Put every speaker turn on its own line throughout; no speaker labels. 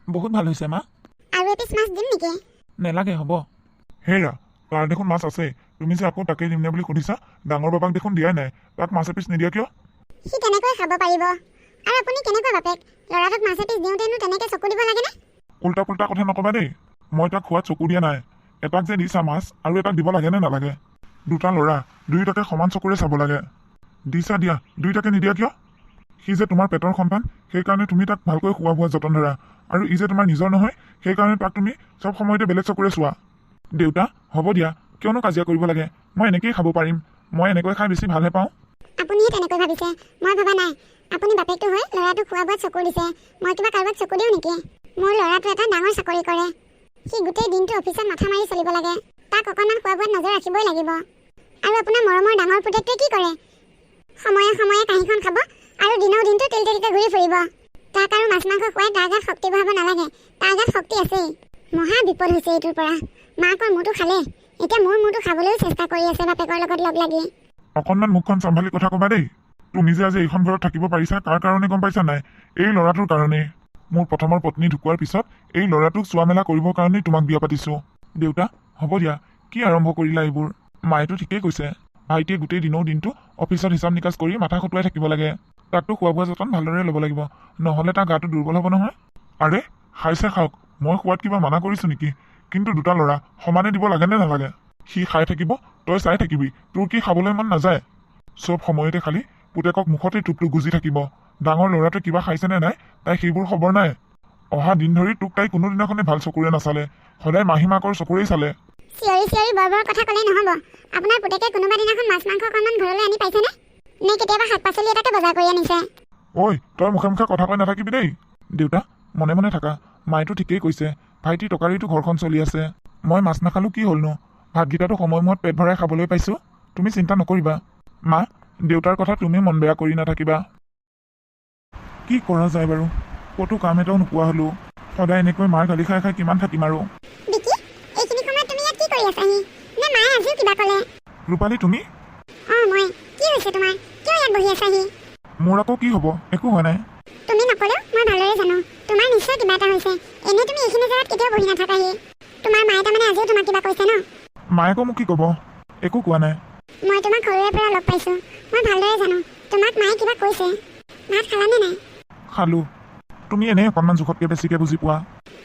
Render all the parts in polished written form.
বহুত ভাল হৈছে মা।
আৰু এপিচ মাছ দিম নেকি?
নেলাগে হ'ব।
হেৰা তাৰ দেখোন মাছ আছে, তুমি যে আকৌ তাকেই দিম নে বুলি সুধিছা। ডাঙৰ বাবাক দেখোন দিয়াই নাই, তাক মাছ এপিচ নিদিয়া কিয়?
সি তেনেকৈ খাব পাৰিব। আৰু আপুনি কেনেকুৱা বাপেক, ল'ৰাটোক মাছ এপিচ দিওঁতেনো তেনেকৈ চকু দিব লাগেনে?
উল্টা পুল্টা কথা নকবা দেই। মই তাক খোৱাত চকু দিয়া নাই। এটাক যে দিছা মাছ আৰু এটাক দিব লাগে নে নালাগে? দুটা ল'ৰা, দুয়োটাকে সমান চকুৰে চাব লাগে। দিছা দিয়া, দুয়োটাকে নিদিয়া কিয়? সি যে তোমাৰ পেটৰ সন্তান, সেইকাৰণে তুমি তাক ভালকৈ খোৱা বোৱা যতন ধৰা। আৰু ই যে তোমাৰ নিজৰ নহয়, সেইকাৰণে তাক তুমি চব সময়তে বেলেগ চকুৰে চোৱা।
দেউতা হ'ব দিয়া, কিয়নো কাজিয়া কৰিব লাগে? মই এনেকেই খাব পাৰিম। মই এনেকৈ খাই বেছি ভালহে পাওঁ।
আপুনিহে তেনেকৈ ভাবিছে, মই ভবা নাই। আপুনি বাপেকটো হৈ ল'ৰাটোক খোৱা বোৱাত চকু দিছে, মই কিবা কাৰোবাক চকু দিওঁ নেকি? মোৰ ল'ৰাটো এটা ডাঙৰ চাকৰি কৰে। সি গোটেই দিনটো অফিচত মাথা মাৰি চলিব লাগে। তাক অকণমান খোৱা বোৱাত নজৰ ৰাখিবই লাগিব। আৰু আপোনাৰ মৰমৰ ডাঙৰ পুতেকটোৱে কি কৰে? সময়ে সময়ে কাঁহীখন খাব আৰু দিনৰ দিনটো তেল তেলিকৈ ঘূৰি ফুৰিব। তাক আৰু মাছ মাংস খুৱাই তাৰ গাত শক্তি বঢ়াব নালাগে। তাৰ গাত শক্তি আছেই। মহা বিপদ হৈছে এইটোৰ পৰা। মাকৰ মূৰটো খালে, এতিয়া মোৰ মূৰটো খাবলৈও চেষ্টা কৰি আছে বাপেকৰ লগত লগ লাগি।
অকণমান মুখখন চম্ভালি কথা কবা দেই। তুমি যে আজি এইখন ঘৰত থাকিব পাৰিছা কাৰ কাৰণে গম পাইছা নাই? এই ল'ৰাটোৰ কাৰণেই। মোৰ প্ৰথমৰ পত্নী ঢুকোৱাৰ পিছত এই ল'ৰাটোক চোৱা মেলা কৰিবৰ কাৰণেই তোমাক বিয়া পাতিছো।
দেউতা হ'ব দিয়া, কি আৰম্ভ কৰিলা এইবোৰ? মায়েতো ঠিকেই কৈছে, ভাইটিয়ে গোটেই দিনটো অফিচত হিচাপ নিকাচ কৰি মাথা খটুৱাই থাকিব লাগে। তাকতো খোৱা বোৱা যতন ভালদৰে ল'ব লাগিব, নহ'লে তাৰ গাটো দুৰ্বল হ'ব নহয়।
আৰে খাইছে খাওক, মই খোৱাত কিবা মানা কৰিছো নেকি? কিন্তু দুটা ল'ৰা সমানে দিব লাগে নে নালাগে? সি খাই থাকিব, তই চাই থাকিবি। তোৰ কি খাবলৈ মন নাযায়? চব সময়তে খালি পুতেকক মুখতে টুপটো গুজি থাকিব। ডাঙৰ ল'ৰাটোৱে কিবা খাইছেনে নাই তাই সেইবোৰ খবৰ নাই। অহা দিন ধৰি তোক তাই কোনোদিনাখনে ভাল চকুৰে নাচালে, সদায় মাহী মাকৰ চকুৰেই চালে।
চিঞৰি চিঞৰি বৰ বৰ কথা ক'লেই নহ'ব। আপোনাৰ পুতেকে কোনোবা দিনাখন মাছ মাংস অকণমান ঘৰলৈ আনি পাইছেনে? নে কেতিয়াবা শাক পাচলি এটাকে বজাৰ কৰি আনিছে?
ঐ তই মুখে মুখে কথা কৈ নাথাকিবি দেই।
দেউতা মনে মনে থাকা, মায়েতো ঠিকেই কৈছে। ভাইটি টকাৰীটো ঘৰখন চলি আছে। মই মাছ নাখালোঁ কি হ'লনো? ভাতকেইটাতো সময়মূৰত পেট ভৰাই খাবলৈ পাইছোঁ। তুমি চিন্তা নকৰিবা। মা, দেউতাৰ কথা তুমি মন বেয়া কৰি নাথাকিবা।
কি কৰা যায় বাৰু? ক'তো কাম এটাও নোপোৱা হ'লো। সদায় এনেকৈ মাৰ গালি খাই খাই কিমান থাকিম আৰু?
বিকি, এইখিনি সময়ত তুমি ইয়াত কি কৰি আছাহি? নে মায়ে আজিও কিবা ক'লে?
ৰূপালী তুমি?
মই। কি হৈছে তোমাৰ? কিয় ইয়াত বহি আছাহি?
মোৰ আকৌ কি হ'ব? একো হোৱা নাই।
তুমি নকলেও মই ভালদৰে জানো তোমাৰ নিশ্চয় কিবা এটা হৈছে। এনেই তুমি এইখিনি জেগাত কেতিয়াও বহি নাথাকাহি। তোমাৰ মায়ে তাৰমানে আজিও তোমাক কিবা কৈছে ন?
মায়ে আকৌ মোক কি ক'ব? একো কোৱা নাই।
মই তোমাক সৰুৰে পৰা লগ পাইছোঁ, মই ভালদৰে জানো তোমাক মায়ে কিবা কৈছে। ভাত খালানে নাই?
খালোঁ। তুমি এনেই অকণমান জোখতকৈ বেছিকৈ বুজি পোৱা।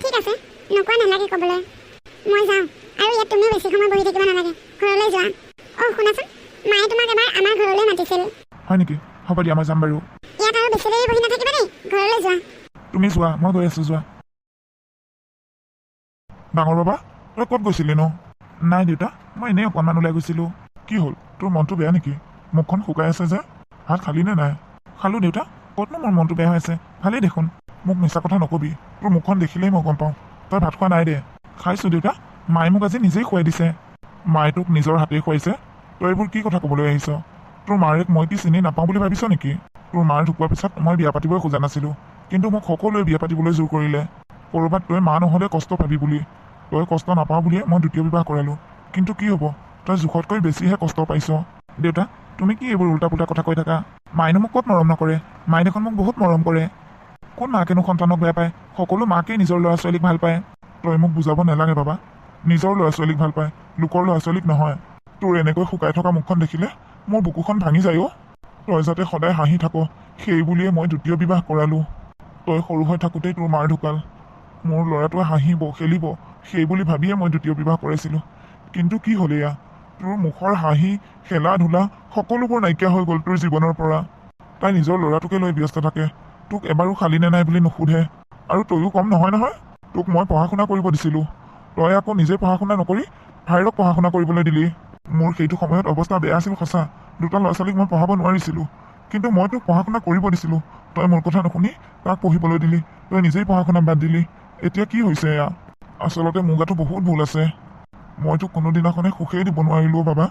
ঠিক আছে, নোকোৱা নালাগে ক'বলৈ। মই যাওঁ, আৰু ইয়াত তুমিও বেছি সময় বহি থাকিব নালাগে। ঘৰলৈ যোৱা। শুনাচোন, মায়ে তোমাক এবাৰ আমাৰ ঘৰলৈ মাতিছিল।
হয় নেকি? হ'ব দিয়া, মই যাম বাৰু।
ইয়াত আৰু বেছি দেৰি বহি নাথাকিবা দেই, ঘৰলৈ যোৱা।
তুমি যোৱা, মই গৈ আছোঁ, যোৱা। ডাঙৰ বাবা, তই ক'ত গৈছিলি নো?
নাই দেউতা, মই এনেই অকণমান ওলাই গৈছিলোঁ।
কি হ'ল? তোৰ মনটো বেয়া নেকি? মুখখন শুকাই আছে যে? ভাত খালি নে নাই?
খালোঁ দেউতা, ক'তনো মোৰ মনটো বেয়া হৈ আছে? ভালেই দেখোন।
মোক মিছা কথা নকবি। তোৰ মুখখন দেখিলেই মই গম পাওঁ তই ভাত খোৱা নাই দে।
খাইছোঁ দেউতা, মায়ে মোক আজি নিজেই খুৱাই দিছে।
মায়ে তোক নিজৰ হাতেই খুৱাইছে? তই এইবোৰ কি কথা ক'বলৈ আহিছ? তোৰ মাৰেক মই কি চিনি নাপাওঁ বুলি ভাবিছ নেকি? তোৰ মাৰ ঢুকোৱাৰ পিছত মই বিয়া পাতিবই খোজা নাছিলোঁ, কিন্তু মোক সকলোৱে বিয়া পাতিবলৈ জোৰ কৰিলে। ক'ৰবাত তই মা নহ'লে কষ্ট পাবি বুলি। তই কষ্ট নাপাওঁ বুলিয়ে মই দ্বিতীয় বিবাহ কৰালোঁ। কিন্তু কি হ'ব, তই জোখতকৈ বেছিহে কষ্ট পাইছ।
দেউতা, তুমি কি এইবোৰ উল্টা পুল্টা কথা কৈ থাকা? মায়েনো মোক ক'ত মৰম নকৰে? মায়ে দেখোন মোক বহুত মৰম কৰে। কোন মাকেনো সন্তানক বেয়া পায়? সকলো মাকেই নিজৰ ল'ৰা ছোৱালীক ভাল পায়।
তই মোক বুজাব নালাগে বাবা। নিজৰ ল'ৰা ছোৱালীক ভাল পায়, লোকৰ ল'ৰা ছোৱালীক নহয়। তোৰ এনেকৈ শুকাই থকা মুখখন দেখিলে মোৰ বুকুখন ভাঙি যায় অ'। তই যাতে সদায় হাঁহি থাক, সেই বুলিয়ে মই দ্বিতীয় বিবাহ কৰালোঁ। তই সৰু হৈ থাকোঁতেই তোৰ মাৰ ঢুকাল। মোৰ ল'ৰাটোৱে হাঁহিব, খেলিব, সেই বুলি ভাবিয়ে মই দ্বিতীয় বিবাহ কৰাইছিলোঁ। কিন্তু কি হ'ল এয়া? তোৰ মুখৰ হাঁহি, খেলা ধূলা সকলোবোৰ নাইকিয়া হৈ গ'ল তোৰ জীৱনৰ পৰা। তাই নিজৰ ল'ৰাটোকে লৈ ব্যস্ত থাকে। তোক এবাৰো খালি নে নাই বুলি নুসুধে। আৰু তয়ো কম নহয় নহয়। তোক মই পঢ়া শুনা কৰিব দিছিলোঁ। তই আকৌ নিজে পঢ়া শুনা নকৰি ভাইৰক পঢ়া শুনা কৰিবলৈ দিলি। মোৰ সেইটো সময়ত অৱস্থা বেয়া আছিল সঁচা। দুটা ল'ৰা ছোৱালীক মই পঢ়াব নোৱাৰিছিলোঁ, কিন্তু মই তোক পঢ়া শুনা কৰিব দিছিলোঁ। তই মোৰ কথা নুশুনি তাক পঢ়িবলৈ দিলি। তই নিজেই পঢ়া শুনা বাদ দিলি। এতিয়া কি হৈছে এয়া? আচলতে মোৰ গাতো বহুত ভুল আছে। মই তোক কোনোদিনাখনে সুখেই দিব নোৱাৰিলোঁ বাবা।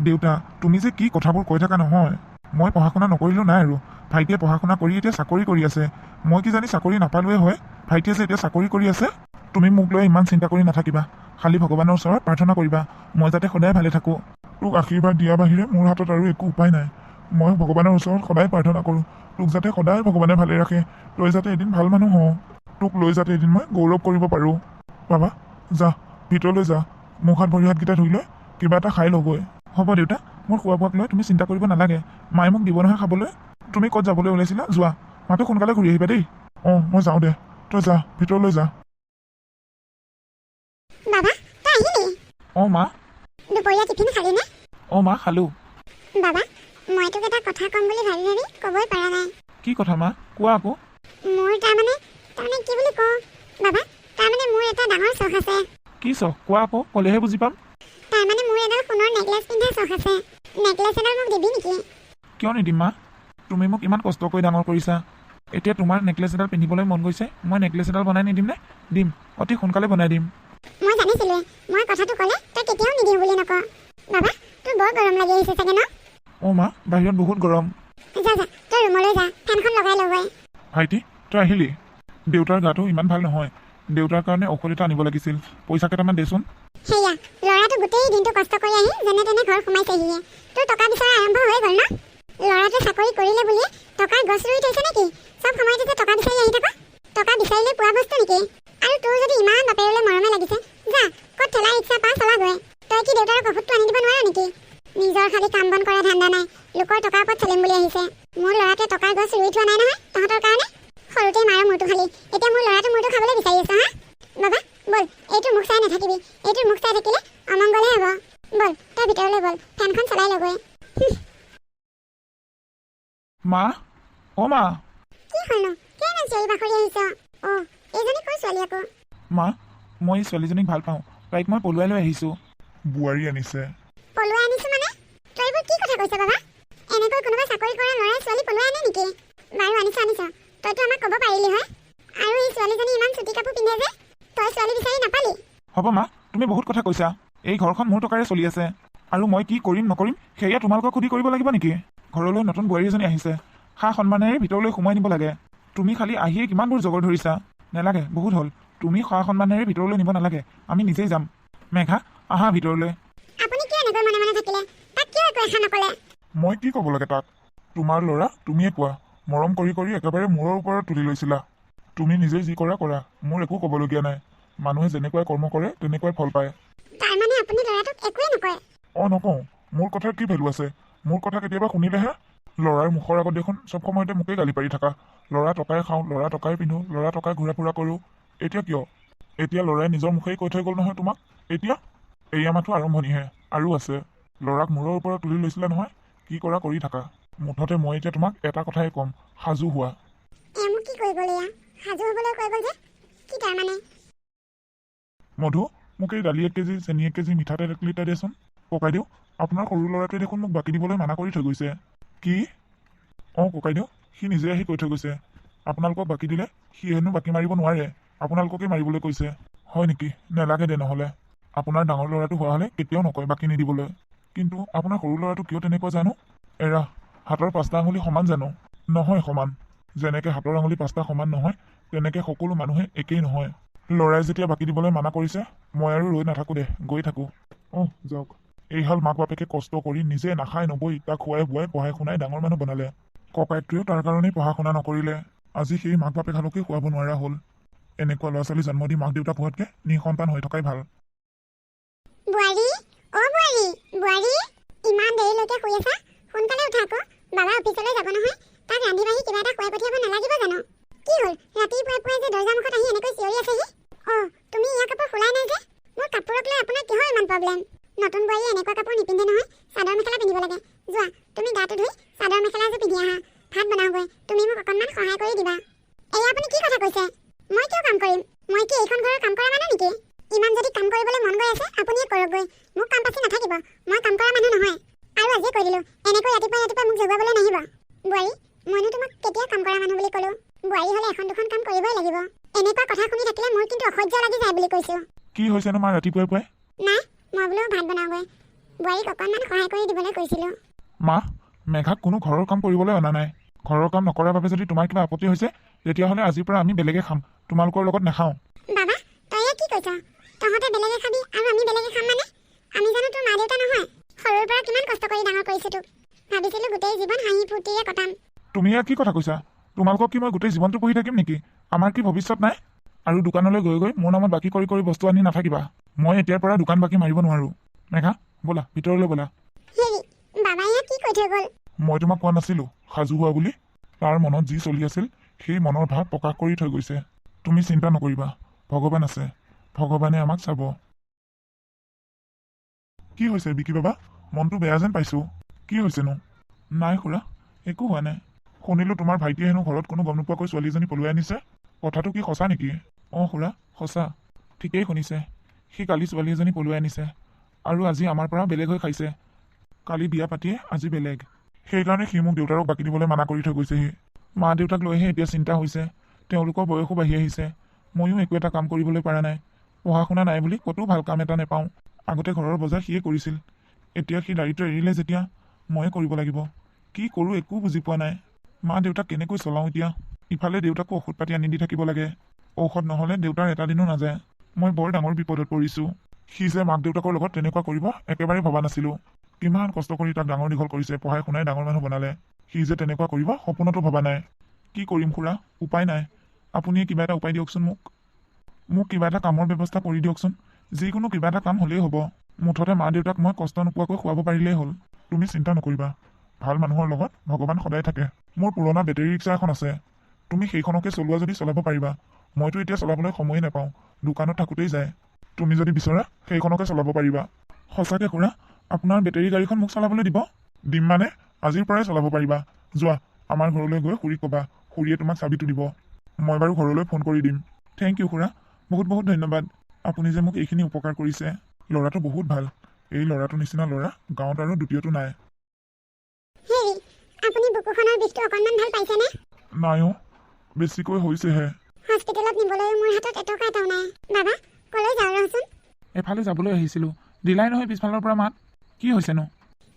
দেউতা, তুমি যে কি কথাবোৰ কৈ থাকা নহয়। মই পঢ়া শুনা নকৰিলোঁ নাই আৰু। ভাইটিয়ে পঢ়া শুনা কৰি এতিয়া চাকৰি কৰি আছে। মই কি জানি চাকৰি নাপালোৱে হয়। ভাইটিয়ে যে এতিয়া চাকৰি কৰি আছে। তুমি মোক লৈ ইমান চিন্তা কৰি নাথাকিবা। খালি ভগৱানৰ ওচৰত প্ৰাৰ্থনা কৰিবা মই যাতে সদায় ভালে থাকোঁ।
তোক আশীৰ্বাদ দিয়াৰ বাহিৰে মোৰ হাতত আৰু একো উপায় নাই। মই ভগৱানৰ ওচৰত সদায় প্ৰাৰ্থনা কৰোঁ তোক যাতে সদায় ভগৱানে ভালে ৰাখে, তই যাতে এদিন ভাল মানুহ হওঁ। তোক লৈ যাতে এদিন মই গৌৰৱ কৰিব পাৰোঁ বাবা যা ভিতৰলৈ যা মুখ হাত ভৰি হাতকেইটা ধুই লৈ কিবা এটা খাই ল'গৈ
হ'ব দেউতা মোৰ খোৱা বোৱাক লৈ তুমি চিন্তা কৰিব নালাগে মায়ে মোক দিব নহয় খাবলৈ তুমি ক'ত যাবলৈ ওলাইছিলা যোৱা মাতো সোনকালে ঘূৰি আহিবা দেই
অঁ মই যাওঁ দে তই যা ভিতৰলৈ যা
বাবা তই আহিলি
অঁ মা
দুপৰীয়া টিফিন খালিনে
অঁ মা খালোঁ
বাবা মই তোক এটা কথা ক'ম বুলি ভাবি ক'বই পৰা নাই
কি কথা মা কোৱা আকৌ
মোৰ তাৰমানে কি বুলি কওঁ বাবা তাৰমানে মোৰ এটা ডাঙৰ চখ আছে
কি চখ কোৱা আকৌ ক'লেহে বুজি পাম
তাৰমানে মোৰ এডাল সোণৰ নেকলেছ পিন্ধা চখ আছে নেকলেছ এডাল মোক দিবি নেকি
কিয় নিদিম মা তুমি মোক ইমান কষ্ট কৰি ডাঙৰ কৰিছা এতিয়া তোমাৰ নেকলেছ এডাল পিন্ধিবলৈ মন গৈছে মই নেকলেছ এডাল বনাই নিদিম নে দিম অতি সোনকালে বনাই দিম
মই জানিছিলোৱে মই কথাটো ক'লে তই কেতিয়াও নিদিওঁ বুলি নকওঁ বাবা তোৰ বৰ গৰম লাগি আহিছে চাগে ন
অঁ মা বাহিৰত বহুত গৰম
যা যা তই ৰুমলৈ যা ফেনখন লগাই ল'গৈ
ভাইটি তই আহিলি দেউতাৰ গাটো ইমান ভাল নহয় দেউতাৰ কাৰণে ঔষধ এটা আনিব লাগিছিল পইচা কেইটামান দেচোন
সেয়া ল'ৰাটো গোটেই দিনটো কষ্ট কৰি আহি যেনে তেনে ঘৰ সোমাইছেহিয়ে তোৰ টকা বিচৰা আৰম্ভ হৈ গ'ল ন ল'ৰাটোৱে চাকৰি কৰিলে বুলিয়ে টকাৰ গছ ৰুই থৈছে নেকি চব সময়তে যে টকা বিচাৰি আহি থাক টকা বিচাৰিলে পোৱা বস্তু নেকি আৰু তোৰ যদি ইমান বাপেৰলৈ মৰমে লাগিছে যা ক'ত ঠেলা ৰিক্সা পা চলাগৈ তই কি দেউতাৰ ঔষধটো আনি দিব নোৱাৰ নেকি নিজৰ খালি কাম বন কৰা ধান্দা নাই লোকৰ টকাৰ ওপৰত চলিম বুলি আহিছে মোৰ ল'ৰাটোৱে টকাৰ গছ ৰুই থোৱা নাই নহয় তহঁতৰ কাৰণে সৰুতেই মাৰৰ মূৰটো খালি এতিয়া মোৰ ল'ৰাটোৰ মূৰটো খাবলৈ বিচাৰি আছ হা বাবা ব'ল এইটোৰ মুখ চাই নাথাকিবি এইটোৰ মুখ চাই থাকিলে অমংগলহে হ'ব ব'ল তই ভিতৰলৈ ব'ল ফেনখন চলাই ল'গৈ
মা অঁ মা
কি হ'লনো কেনে চিঞৰি বাখৰি আহিছ অঁ এইজনী ক'ৰ ছোৱালী আকৌ
মা মই এই ছোৱালীজনীক ভাল পাওঁ তাইক মই পলুৱাই লৈ আহিছোঁ
বোৱাৰী আনিছে
পলুৱাই আনিছোঁ মানে তই এইবোৰ কি কথা কৈছ বাবা এনেকৈ কোনোবা চাকৰি কৰা ল'ৰাই ছোৱালী পলুৱাই আনে নেকি বাৰু আনিছ তইতো আমাক ক'ব পাৰিলি হয় আৰু এই ছোৱালীজনী ইমান চুটি কাপোৰ পিন্ধে যে তই ছোৱালী বিচাৰি নাপালি
হ'ব মা তুমি বহুত কথা কৈছা এই ঘৰখন মোৰ টকাৰে চলি আছে আৰু মই কি কৰিম নকৰিম সেয়া তোমালোকক সুধি কৰিব লাগিব নেকি ঘৰলৈ নতুন বোৱাৰী এজনী আহিছে সা সন্মানেৰে ভিতৰলৈ সোমাই নিব লাগে তুমি খালি আহিয়ে কিমানবোৰ জগৰ ধৰিছা নেলাগে বহুত হ'ল তুমি সা সন্মানেৰে ভিতৰলৈ নিব নালাগে আমি নিজেই যাম মেঘা আহা ভিতৰলৈ
আপুনি কিয় এনেকৈ মনে মনে থাকিলে তাক কিয় একো এষাৰ নক'লে
মই কি ক'ব লাগে তাক তোমাৰ ল'ৰা তুমিয়ে কোৱা মৰম কৰি কৰি একেবাৰে মূৰৰ ওপৰত তুলি লৈছিলা তুমি নিজে যি কৰা কৰা মোৰ একো ক'বলগীয়া নাই মানুহে যেনেকুৱাই কৰ্ম কৰে তেনেকুৱাই ফল পায়
তাৰমানে আপুনি ল'ৰাটোক একোৱেই নকয়
অঁ নকওঁ মোৰ কথাৰ কি ভেলু আছে মোৰ কথা কেতিয়াবা শুনিলেহে ল'ৰাৰ মুখৰ আগত দেখোন চব সময়তে মোকেই গালি পাৰি থাকা ল'ৰা টকাই খাওঁ ল'ৰা টকাই পিন্ধো ল'ৰা টকাই ঘূৰা ফুৰা কৰোঁ এতিয়া কিয় এতিয়া ল'ৰাই নিজৰ মুখেই কৈ থৈ গ'ল নহয় তোমাক এতিয়া এয়া মাথো আৰম্ভণিহে আৰু আছে ল'ৰাক মূৰৰ ওপৰত তুলি লৈছিলা নহয় কি কৰা কৰি থাকা মুঠতে মই এতিয়া তোমাক এটা কথাই ক'ম সাজু হোৱা
মোক কি কৈ গ'ল এয়া সাজু হ'বলৈ কৈ গ'ল যে কি তাৰমানে
মধু মোক এই দালি 1 কেজি চেনি 1 কেজি মিঠাতেল 1 লিটাৰ দেচোন ককাইদেউ আপোনাৰ সৰু ল'ৰাটোৱে দেখোন মোক বাকী দিবলৈ মানা কৰি থৈ গৈছে কি অঁ ককাইদেউ সি নিজে আহি কৈ থৈ গৈছে আপোনালোকক বাকী দিলে সি হেনো বাকী মাৰিব নোৱাৰে আপোনালোককে মাৰিবলৈ কৈছে হয় নেকি নেলাগে দে নহ'লে আপোনাৰ ডাঙৰ ল'ৰাটো হোৱা হ'লে কেতিয়াও নকয় বাকী নিদিবলৈ কিন্তু আপোনাৰ সৰু ল'ৰাটো কিয় তেনেকুৱা জানো এৰা হাতৰ 5টা আঙুলি সমান জানো নহয় সমান যেনেকৈ হাতৰ আঙুলি 5টা সমান নহয় তেনেকৈ সকলো মানুহে একেই নহয় ল'ৰাই যেতিয়া বাকী দিবলৈ মানা কৰিছে মই আৰু ৰৈ নাথাকোঁ দে গৈ থাকোঁ অঁ যাওক এইহাল মাক বাপেকে কষ্ট কৰি নিজে নাখায় নবৈ তাক খুৱাই বুৱাই পঢ়াই শুনাই ডাঙৰ মানুহ বনালে ককাইটোৱেও তাৰ কাৰণেই পঢ়া শুনা নকৰিলে আজি সেই মাক বাপেকহালকেই খুৱাব নোৱাৰা হ'ল এনেকুৱা ল'ৰা ছোৱালী জন্ম দি মাক দেউতাক পোৱাতকৈ নিঃসন্তান হৈ থকাই ভাল
বোৱাৰী অ' বোৱাৰী বোৱাৰী ইমান দেৰিলৈকে শুই আছা সোনকালে উঠা আকৌ বাবা অফিচলৈ যাব নহয় তাক ৰান্ধি বাঢ়ি কিবা এটা খুৱাই পঠিয়াব নালাগিব জানো কি হ'ল ৰাতিপুৱাই পুৱাই যে দৰ্জা মুখত আহি এনেকৈ চিঞৰি আছেহি অঁ তুমি ইয়াৰ কাপোৰ খোলাই নাই যে মোৰ কাপোৰক লৈ আপোনাৰ কিহৰ ইমান প্ৰব্লেম নতুন বোৱাৰীয়ে এনেকুৱা কাপোৰ নিপিন্ধে নহয় চাদৰ মেখেলা পিন্ধিব লাগে যোৱা তুমি গাটো ধুই চাদৰ মেখেলা এযোৰ পিন্ধি আহা ভাত বনাওগৈ তুমি মোক অকণমান সহায় কৰি দিবা এয়া আপুনি কি কথা কৈছে মই কিয় কাম কৰিম মই কি এইখন ঘৰৰ কাম কৰা মানুহ নেকি ইমান যদি কাম কৰিবলৈ মন গৈ আছে আপুনিয়ে কৰকগৈ মোক কাম পাচি নাথাকিব মই কাম কৰা মানুহ নহয় আৰু আজিয়ে কৈ দিলোঁ এনেকৈ ৰাতিপুৱাই ৰাতিপুৱাই মোক জগাবলৈ নাহিব বোৱাৰী মইনো তোমাক কেতিয়া কাম কৰা মানুহ বুলি ক'লোঁ বোৱাৰী হ'লে এখন দুখন কাম কৰিবই লাগিব এনেকুৱা কথা শুনি থাকিলে মোৰ কিন্তু অসহ্য লাগি যায় বুলি কৈছোঁ
কি হৈছেনো মা ৰাতিপুৱাই পুৱাই
নাই মই বোলো ভাত বনাওগৈ বোৱাৰীক অকণমান সহায় কৰি দিবলৈ কৈছিলোঁ
মা মেঘাক কোনো ঘৰৰ কাম কৰিবলৈ অনা নাই ঘৰৰ কাম নকৰাৰ বাবে যদি তোমাৰ কিবা আপত্তি হৈছে তেতিয়াহ'লে আজিৰ পৰা আমি বেলেগে খাম তোমালোকৰ লগত নাখাওঁ
বাবা তই কি কৈছ তহঁতে বেলেগে খাবি আৰু আমি বেলেগে খাম মানে আমি জানো তোৰ মা দেউতা নহয় সৰুৰ পৰা কিমান কষ্ট কৰি ডাঙৰ কৰিছোঁ তোক ভাবিছিলোঁ গোটেই জীৱন হাঁহি ফূৰ্তিৰে কটাম
তুমি ইয়াৰ কি কথা কৈছা তোমালোকক কি মই গোটেই জীৱনটো পঢ়ি থাকিম নেকি? আমাৰ কি ভৱিষ্যত নাই? আৰু দোকানলৈ গৈ গৈ মোৰ নামত বাকী কৰি বস্তু আনি নাথাকিবা। মই এতিয়াৰ পৰা দোকান বাকী মাৰিব নোৱাৰো। মেঘা, ব'লা ভিতৰলৈ ব'লা।
হেৰি, বাবাই ইয়াত কি কৈ থৈ গ'ল?
মই তোমাক কোৱা নাছিলো সাজু হোৱা বুলি? তাৰ মনত যি চলি আছিল সেই মনৰ ভাৱ প্ৰকাশ কৰি থৈ গৈছে। তুমি চিন্তা নকৰিবা, ভগৱান আছে, ভগৱানে আমাক চাব। কি হৈছে বিকি বাবা? মনটো বেয়া যেন পাইছো। কি হৈছেনো? নাই খুৰা, একো হোৱা নাই। শুনিলো তোমাৰ ভাইটিয়ে হেনো ঘৰত কোনো গম নোপোৱাকৈ ছোৱালী এজনী পলুৱাই আনিছে। কথাটো কি সঁচা নেকি? অঁ খুৰা, সঁচা। ঠিকেই শুনিছে। সি কালি ছোৱালী এজনী পলুৱাই আনিছে আৰু আজি আমাৰ পৰা বেলেগ হৈ খাইছে। কালি বিয়া পাতিয়ে আজি বেলেগ। সেইকাৰণে সি মোক দেউতাৰক বাকী দিবলৈ মানা কৰি থৈ গৈছেহি। মা দেউতাক লৈহে এতিয়া চিন্তা হৈছে। তেওঁলোকৰ বয়সো বাঢ়ি আহিছে। ময়ো একো এটা কাম কৰিবলৈ পৰা নাই। পঢ়া শুনা নাই বুলি ক'তো ভাল কাম এটা নাপাওঁ। আগতে ঘৰৰ বজাৰ সিয়ে কৰিছিল। এতিয়া সি দায়িত্ব এৰিলে যেতিয়া ময়ে কৰিব লাগিব। কি কৰোঁ একো বুজি পোৱা নাই। মা দেউতাক কেনেকৈ চলাওঁ এতিয়া? ইফালে দেউতাকো ঔষধ পাতি আনি দি থাকিব লাগে। ঔষধ নহ'লে দেউতাৰ এটা দিনো নাযায়। মই বৰ ডাঙৰ বিপদত পৰিছোঁ। সি যে মাক দেউতাকৰ লগত তেনেকুৱা কৰিব একেবাৰে ভবা নাছিলোঁ। কিমান কষ্ট কৰি তাক ডাঙৰ দীঘল কৰিছে, পঢ়াই শুনাই ডাঙৰ মানুহ বনালে। সি যে তেনেকুৱা কৰিব সপোনতো ভবা নাই। কি কৰিম খুৰা, উপায় নাই। আপুনিয়ে কিবা এটা উপায় দিয়কচোন মোক কিবা এটা কামৰ ব্যৱস্থা কৰি দিয়কচোন। যিকোনো কিবা এটা কাম হ'লেই হ'ব। মুঠতে মা দেউতাক মই কষ্ট নোপোৱাকৈ খুৱাব পাৰিলেই হ'ল। তুমি চিন্তা নকৰিবা, ভাল মানুহৰ লগত ভগৱান সদায় থাকে। মোৰ পুৰণা বেটেৰী ৰিক্সা এখন আছে। তুমি সেইখনকে চলোৱা যদি চলাব পাৰিবা। মইতো এতিয়া চলাবলৈ সময়ে নাপাওঁ, দোকানত থাকোঁতেই যায়। তুমি যদি বিচৰা সেইখনকে চলাব পাৰিবা। সঁচাকৈ খুৰা, আপোনাৰ বেটেৰী গাড়ীখন মোক চলাবলৈ দিব? দিম মানে আজিৰ পৰাই চলাব পাৰিবা। যোৱা, আমাৰ ঘৰলৈ গৈ খুৰীক ক'বা, খুৰীয়ে তোমাক চাবিটো দিব। মই বাৰু ঘৰলৈ ফোন কৰি দিম। থেংক ইউ খুৰা, বহুত বহুত ধন্যবাদ। আপুনি যে মোক এইখিনি উপকাৰ কৰিছে। ল'ৰাটো বহুত ভাল। এই ল'ৰাটোৰ নিচিনা ল'ৰা গাঁৱত আৰু দ্বিতীয়টো নাই।
হেৰি, আপুনি বুকুখনৰ বিষটো অকণমান ভাল পাইছেনে?
নাই অ', বেছিকৈ হৈছেহে।
হস্পিটেলত নিবলৈও মোৰ হাতত এটকা এটাও নাই। বাবা, কলৈ যাওঁ ৰচোন।
এফালে যাবলৈ আহিছিলোঁ, দিলাই নহয় পিছফালৰ পৰা মাত। কি হৈছেনো?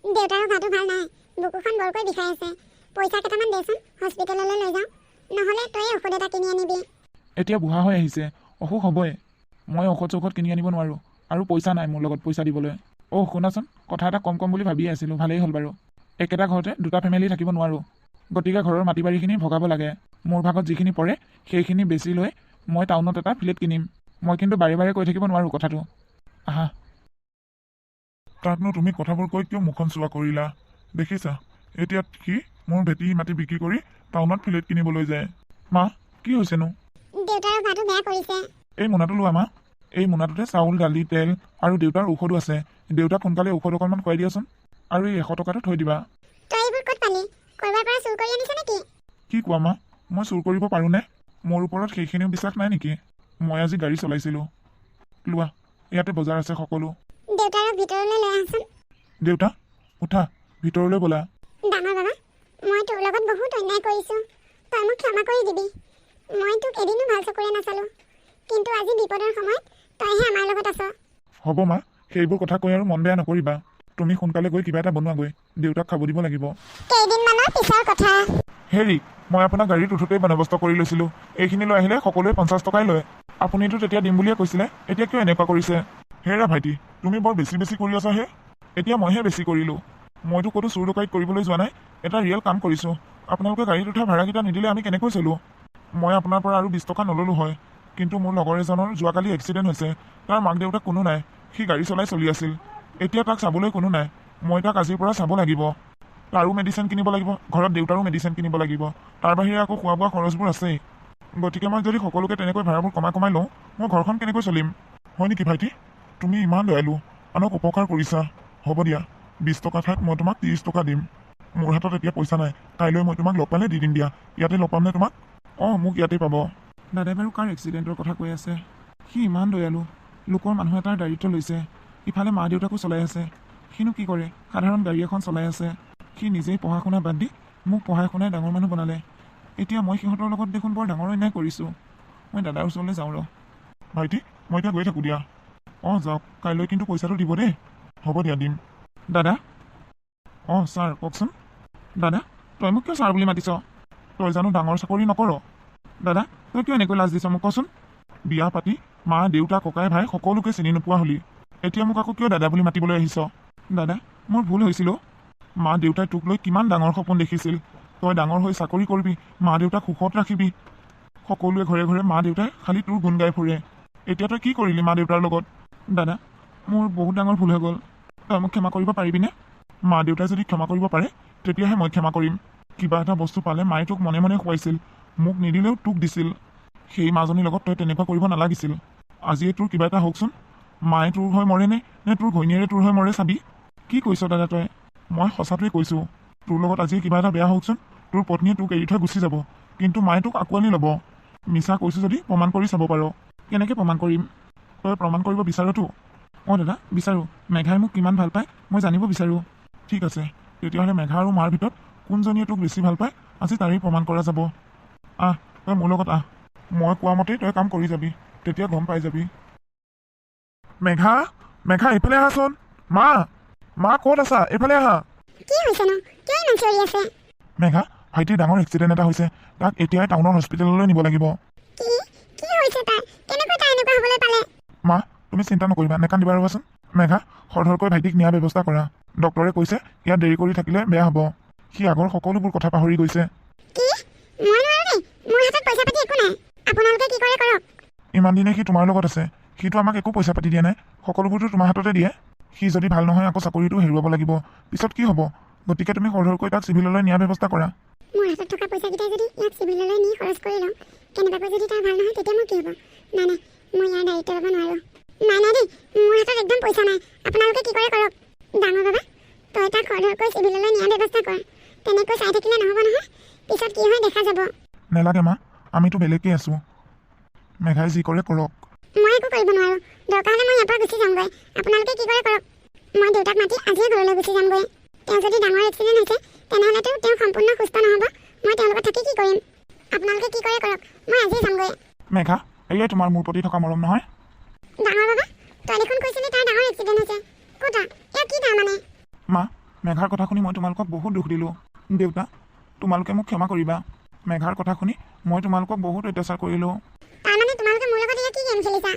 দেউতাৰো গাটো ভাল নাই, বুকুখন বৰকৈ বিষাই আছে। পইচা কেইটামান দেচোন, হস্পিটেললৈ লৈ যাওঁ। নহ'লে তয়ে ঔষধ এটা কিনি আনিবি।
এতিয়া বুঢ়া হৈ আহিছে, অসুখ হ'বই। মই ঔষধ চৌষধ কিনি আনিব নোৱাৰোঁ, আৰু পইচা নাই মোৰ লগত পইচা দিবলৈ। অ' শুনাচোন, কথা এটা কম বুলি ভাবিয়ে আছিলোঁ, ভালেই হ'ল বাৰু। একেটা ঘৰতে দুটা ফেমিলি থাকিব নোৱাৰোঁ। গতিকে ঘৰৰ মাটি বাৰীখিনি ভগাব লাগে। মোৰ ভাগত যিখিনি পৰে সেইখিনি বেছি লৈ মই টাউনত এটা ফ্লেট কিনিম। মই কিন্তু বাৰে বাৰে কৈ থাকিব নোৱাৰোঁ কথাটো। আহা।
তাকনো তুমি কথাবোৰ কৈ কিয় মুখখন চোৱা কৰিলা? দেখিছা, এতিয়া সি মোৰ ভেটি মাটি বিক্ৰী কৰি টাউনত ফ্লেট কিনিবলৈ যায়। মা, কি হৈছেনো?
দেউতাৰো গাটো বেয়া কৰিছে।
এই মোনাটো লোৱা মা। এই মোনাটোতে চাউল, দালি, তেল আৰু দেউতাৰ ঔষধো আছে। দেউতাক সোনকালে ঔষধ অকণমান খুৱাই দিয়াচোন। আৰু এই 100 টকাটো থৈ দিবা।
তই এইবোৰ ক'ত পালি? ক'ৰবাৰ পৰা চুৰ কৰি আনিছ নেকি?
কি কোৱা মা? মই চুৰ কৰিব পাৰোঁনে? মোৰ ওপৰত সেইখিনিও বিশ্বাস নাই নেকি? মই আজি গাড়ী চলাইছিলোঁ। লোৱা, ইয়াতে বজাৰ আছে সকলো।
দেউতাৰক ভিতৰলৈ লৈ আহচোন।
দেউতা, উঠা, ভিতৰলৈ ব'লা।
ডাঙৰ বাবা, মই তোৰ লগত বহুত অন্যায় কৰিছোঁ। তই মোক ক্ষমা কৰি দিবি। মই তোক এদিনো ভাল চকুৰে নাচালোঁ। কিন্তু আজি বিপদৰ সময়ত তইহে আমাৰ লগত আছ।
হ'ব মা, সেইবোৰ কথা কৈ আৰু মন বেয়া নকৰিবা। তুমি সোনকালে গৈ কিবা এটা বনোৱাগৈ, দেউতাক খাব দিব লাগিব।
কেইদিনমানৰ পিছৰ কথা।
হেৰি, মই আপোনাক গাড়ীত উঠোঁতেই বন্দবস্ত কৰি লৈছিলোঁ। এইখিনি লৈ আহিলে সকলোৱে 50 টকাই লয়। আপুনিতো তেতিয়া দিম বুলিয়ে কৈছিলে, এতিয়া কিয় এনেকুৱা কৰিছে?
হেৰা ভাইটি, তুমি বৰ বেছি কৰি আছাহে।
এতিয়া মইহে বেছি কৰিলোঁ। মইতো ক'তো চুৰ ডকাইত কৰিবলৈ যোৱা নাই, এটা ৰিয়েল কাম কৰিছোঁ। আপোনালোকে গাড়ীত উঠা ভাড়াকেইটা নিদিলে আমি কেনেকৈ চলোঁ? মই আপোনাৰ পৰা আৰু 20 টকা নল'লোঁ হয়। কিন্তু মোৰ লগৰ এজনৰ যোৱাকালি এক্সিডেণ্ট হৈছে। তাৰ মাক দেউতাক কোনো নাই। সি গাড়ী চলাই চলি আছিল। এতিয়া তাক চাবলৈ কোনো নাই। মই তাক আজিৰ পৰা চাব লাগিব। তাৰো মেডিচিন কিনিব লাগিব, ঘৰত দেউতাৰো মেডিচিন কিনিব লাগিব। তাৰ বাহিৰে আকৌ খোৱা বোৱা খৰচবোৰ আছেই। গতিকে মই যদি সকলোকে তেনেকৈ ভাড়াবোৰ কমাই লওঁ, মই ঘৰখন কেনেকৈ চলিম?
হয় নেকি ভাইটি? তুমি ইমান দয়ালু, আনক উপকাৰ কৰিছা। হ'ব দিয়া, 20 টকা ঠাইত মই তোমাক 30 টকা দিম। মোৰ হাতত এতিয়া পইচা নাই। কাইলৈ মই তোমাক লগ পালে দি দিম দিয়া। ইয়াতে লগ পামনে তোমাক?
অঁ, মোক ইয়াতেই পাব। দাদাই বাৰু কাৰ এক্সিডেণ্টৰ কথা কৈ আছে? সি ইমান দয়ালু, লোকৰ মানুহ এটাৰ দায়িত্ব লৈছে। ইফালে মা দেউতাকো চলাই আছে। সিনো কি কৰে? সাধাৰণ গাড়ী এখন চলাই আছে। সি নিজেই পঢ়া শুনা বাদ দি মোক পঢ়াই শুনাই ডাঙৰ মানুহ বনালে। এতিয়া মই সিহঁতৰ লগত দেখোন বৰ ডাঙৰ অন্যায় কৰিছোঁ। মই দাদাৰ ওচৰলৈ যাওঁ ৰ।
ভাইটি, মই এতিয়া গৈ থাকোঁ দিয়া।
অঁ যাওক, কাইলৈ কিন্তু পইচাটো দিব দেই।
হ'ব দিয়া, দিম।
দাদা? অঁ ছাৰ, কওকচোন। দাদা, তই মোক কিয় ছাৰ বুলি মাতিছ? তই জানো ডাঙৰ চাকৰি নকৰ? দাদা, তই কিয় এনেকৈ লাজ দিছ মোক কচোন?
বিয়া পাতি মা দেউতা ককাই ভাই সকলোকে চিনি নোপোৱা হলি। এতিয়া মোক আকৌ কিয় দাদা বুলি মাতিবলৈ আহিছ?
দাদা, মোৰ ভুল হৈছিল অ'।
মা দেউতাই তোক লৈ কিমান ডাঙৰ সপোন দেখিছিল। তই ডাঙৰ হৈ চাকৰি কৰিবি, মা দেউতাক সুখত ৰাখিবি। সকলোৱে ঘৰে ঘৰে মা দেউতাই খালি তোৰ গুণ গাই ফুৰে। এতিয়া তই কি কৰিলি মা দেউতাৰ লগত?
দাদা মোৰ বহুত ডাঙৰ ভুল হৈ গ'ল, তই মোক ক্ষমা কৰিব পাৰিবিনে?
মা দেউতাই যদি ক্ষমা কৰিব পাৰে তেতিয়াহে মই ক্ষমা কৰিম। কিবা এটা বস্তু পালে মায়ে তোক মনে মনে খুৱাইছিল, মোক নিদিলেও তোক দিছিল। সেই মাজনীৰ লগত তই তেনেকুৱা কৰিব নালাগিছিল। আজিয়ে তোৰ কিবা এটা হওকচোন, মায়ে তোৰ হৈ মৰেনে নে তোৰ ঘৈণীয়েৰে তোৰ হৈ মৰে চাবি।
কি কৈছ দাদা তই?
মই সঁচাটোৱে কৈছোঁ, তোৰ লগত আজিয়ে কিবা এটা বেয়া হওকচোন, তোৰ পত্নীয়ে তোক এৰি থৈ গুচি যাব, কিন্তু মায়ে তোক আঁকোৱালি ল'ব। মিছা কৈছোঁ যদি প্ৰমাণ কৰি চাব পাৰ।
কেনেকৈ প্ৰমাণ কৰিম?
তই প্ৰমাণ কৰিব বিচাৰতো?
অঁ দাদা বিচাৰোঁ, মেঘাই মোক কিমান ভাল পায় মই জানিব বিচাৰোঁ।
ঠিক আছে, তেতিয়াহ'লে মেঘা আৰু মাৰ ভিতৰত কোনজনীয়ে তোক বেছি ভাল পায় আজি তাৰেই প্ৰমাণ কৰা যাব। আহ তই মোৰ লগত আহ, মই কোৱা মতেই তই কাম কৰি যাবি, তেতিয়া গম পাই যাবি। মেঘা, মেঘা এইফালে আহাচোন। মা, মা ক'ত আছা? এইফালে আহা।
কি হৈছেনো? কিয় ইমান চিঞৰি আছে?
মেঘা, ভাইটিৰ ডাঙৰ এক্সিডেণ্ট এটা হৈছে, তাক এতিয়াই টাউনৰ হস্পিটেললৈ নিব লাগিব।
কি কি হৈছে তাৰ? কেনেকৈ তাৰ এনেকুৱা হ'বলৈ পালে?
মা তুমি চিন্তা নকৰিবা, নেকান্দিবা ৰ'বাচোন। মেঘা, খৰধৰকৈ ভাইটিক নিয়াৰ ব্যৱস্থা কৰা। ডক্টৰে কৈছে ইয়াত দেৰি কৰি থাকিলে বেয়া হ'ব। সি আগৰ সকলোবোৰ কথা পাহৰি গৈছে।
কি? মই নোৱাৰো দেই, মোৰ হাতত পইচা পাতি একো নাই। আপোনালোকে কি কৰে কৰক।
ইমান দিনে সি তোমাৰ লগত আছে, সিটো আমাক একো পইচা পাতি দিয়া নাই, সকলোবোৰতো তোমাৰ হাততে দিয়ে। সি যদি ভাল নহয় আকৌ চাকৰিটো হেৰুৱাব লাগিব, পিছত কি হ'ব? গতিকে তুমি খৰধৰকৈ তাক চিভিললৈ নিয়াৰ ব্যৱস্থা কৰা।
মোৰ হাতত থকা পইচাকেইটাই যদি ইয়াক চিভিললৈ নি খৰচ কৰি লওঁ, কেনেবাকৈ যদি তাৰ ভাল নহয় তেতিয়া মোৰ কি হ'ব? নাই নাই, মই ইয়াৰ দায়িত্ব ল'ব নোৱাৰোঁ। নাই নাই দেই, মোৰ হাতত একদম পইচা নাই। আপোনালোকে কি কৰে কৰক। ডাঙৰ বাবা, তই তাক খৰধৰকৈ চিভিললৈ নিয়াৰ ব্যৱস্থা কৰ। তেনেকৈ চাই থাকিলে নহ'ব নহয়, পিছত কি হয় দেখা যাব।
নেলাগে মা, আমিতো বেলেগেই আছোঁ। মেঘাই যি কৰে কৰক।
মই একো কৰিব নোৱাৰোঁ, দৰকাৰ হ'লে মই ইয়াৰ পৰা গুচি যামগৈ। আপোনালোকে কি কৰে কৰক। মই দেউতাক মাতি আজিয়ে ঘৰলৈ গুচি যামগৈ। তেওঁ যদি ডাঙৰ এক্সিডেণ্ট হৈছে তেনেহ'লেতো তেওঁ সম্পূৰ্ণ সুস্থ নহ'ব। মই তেওঁৰ লগত থাকি কি কৰিম? আপোনালোকে কি কৰে কৰক, মই আজিয়ে যামগৈ।
মেঘা, এয়াই তোমাৰ মোৰ প্ৰতি থকা মৰম নহয়?
ডাঙৰ বাবা, তই দেখোন কৈছিলি তাৰ ডাঙৰ এক্সিডেণ্ট হৈছে। ক'তা ইয়াৰ কি তাৰ মানে?
মা, মেঘাৰ কথা শুনি মই তোমালোকক বহুত দুখ দিলোঁ। দেউতা, তোমালোকে মোক ক্ষমা কৰিবা। মেঘাৰ কথা শুনি মই তোমালোকক বহুত অত্যাচাৰ কৰিলোঁ।
তাৰমানে তোমালোকে মোৰ লগত এতিয়া কি গেম খেলিছা?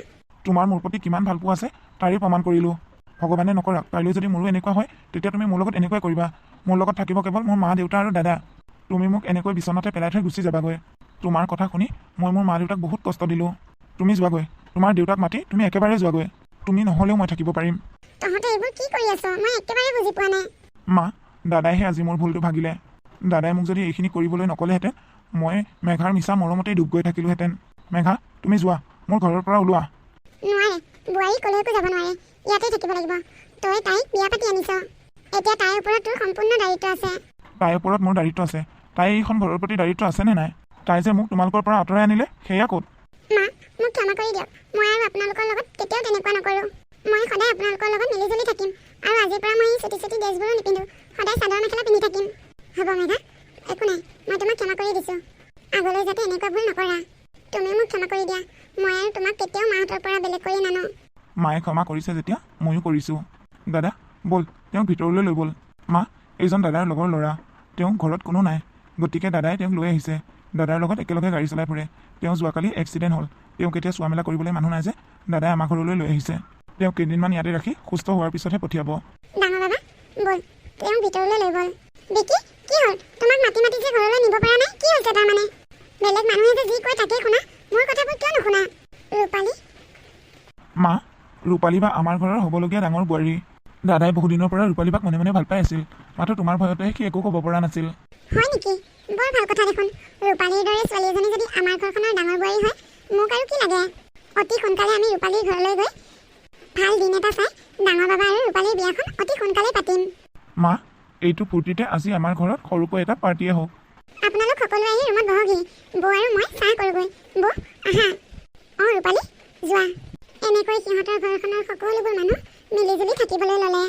তোমাৰ মোৰ প্ৰতি কিমান ভাল পোৱা আছে তাৰেই প্ৰমাণ কৰিলোঁ। ভগৱানে নকৰক কাইলৈ যদি মোৰো এনেকুৱা হয় তেতিয়া তুমি মোৰ লগত এনেকুৱাই কৰিবা। মোৰ লগত থাকিব কেৱল মোৰ মা দেউতা আৰু দাদা। তুমি মোক এনেকৈ বিচনাতে পেলাই থৈ গুচি যাবাগৈ। তোমাৰ কথা শুনি মই মোৰ মা দেউতাক বহুত কষ্ট দিলোঁ। তুমি যোৱাগৈ, তোমাৰ দেউতাক মাতি তুমি একেবাৰে যোৱাগৈ। তুমি নহ'লেও মই থাকিব পাৰিম।
তহঁতে এইবোৰ কি কৰি আছ? মই একেবাৰে বুজি পোৱা নাই।
মা, দাদাইহে আজি মোৰ ভুলটো ভাগিলে। দাদাই মোক যদি এইখিনি কৰিবলৈ নক'লেহেঁতেন মই মেঘাৰ মিছা মৰমতেই ডুব গৈ থাকিলোহেঁতেন। মেঘা, তুমি যোৱা, মোৰ ঘৰৰ পৰা ওলোৱা।
নোৱাৰে, বোৱাৰী ক'লৈকো যাব নোৱাৰে, ইয়াতেই থাকিব লাগিব। তই তাইক বিয়া পাতি আনিছ, এতিয়া তাইৰ ওপৰত তোৰ সম্পূৰ্ণ দায়িত্ব আছে।
তাইৰ ওপৰত মোৰ দায়িত্ব আছে। তাই এইখন ঘৰৰ প্ৰতি দায়িত্ব আছেনে নাই? তাই যে মোক তোমালোকৰ পৰা আঁতৰাই আনিলে সেয়া ক'ত?
মা, মোক ক্ষমা কৰি দিয়ক। মই আৰু আপোনালোকৰ লগত কেতিয়াও তেনেকুৱা নকৰোঁ। মই সদায় আপোনালোকৰ লগত মিলিজুলি থাকিম, আৰু আজিৰ পৰা মই চুটি চুটি ড্ৰেছবোৰো নিপিন্ধোঁ, সদায় চাদৰ মেখেলা পিন্ধি থাকিম। হ'ব মেঘা, একো নাই, মই তোমাক ক্ষমা কৰি দিছোঁ। আগলৈ যাতে এনেকুৱা ভুল নকৰা। তুমি মোক ক্ষমা কৰি দিয়া। মই আৰু তোমাক কেতিয়াও মাহঁতৰ পৰা বেলেগ কৰি নানো।
মায়ে ক্ষমা কৰিছে যেতিয়া ময়ো কৰিছোঁ। দাদা, ব'ল তেওঁক ভিতৰলৈ লৈ ব'ল। মা, এইজন দাদাৰ লগৰ ল'ৰা, তেওঁ ঘৰত কোনো নাই, গতিকে দাদাই তেওঁক লৈ আহিছে। দাদাৰ লগত একেলগে গাড়ী চলাই ফুৰে। তেওঁ যোৱাকালি এক্সিডেণ্ট হ'ল। তেওঁক এতিয়া চোৱা মেলা কৰিবলৈ মানুহ নাই যে দাদাই আমাৰ ঘৰলৈ লৈ আহিছে। তেওঁক কেইদিনমান ইয়াতে ৰাখি সুস্থ হোৱাৰ পিছতহে পঠিয়াব।
ডাঙৰ বাবা, ব'ল তেওঁক ভিতৰলৈ লৈ ব'ল। বিকি, কি হ'ল? তোমাক মাতি মাতি যে ঘৰলৈ নিব পৰা নাই, কি হৈছে তাৰমানে? বেলেগ মানুহে যে যি কয় তাকেই শুনা, মোৰ কথাবোৰ কিয় নুশুনা? ৰূপালী,
মা, ৰূপালী বা আমাৰ ঘৰৰ হ'বলগীয়া ডাঙৰ বোৱাৰী। দাদাই বহুদিনৰ পৰা ৰূপালী বাক মনে মনে ভাল পাই আছিল, মাত্ৰ তোমাৰ ভয়তেহে সি একো ক'ব পৰা নাছিল।
হয় নেকি? বৰ ভাল কথা দেখোন। ৰূপালীৰ দৰে ছোৱালী এজনী যদি আমাৰ ঘৰখনৰ ডাঙৰ বোৱাৰী হয়, মোক আৰু কি লাগে? অতি সোনকালে আমি ৰূপালীৰ ঘৰলৈ গৈ ভাল দিন এটা চাই ডাঙৰ বাবা আৰু ৰূপালীৰ বিয়াখন অতি সোনকালে পাতিম।
মা, এইটো ফূৰ্তিতে আজি আমাৰ ঘৰত সৰুকৈ এটা পাৰ্টিয়ে হওক।
আপোনালোক সকলোৱে আহি ৰুমত বহকহি। বৌ আৰু মই চাহ কৰোঁগৈ। বৌ, আহা। অঁ ৰূপালী, যোৱা। এনেকৈ সিহঁতৰ ঘৰখনৰ সকলোবোৰ মানুহ মিলিজুলি থাকিবলৈ ল'লে।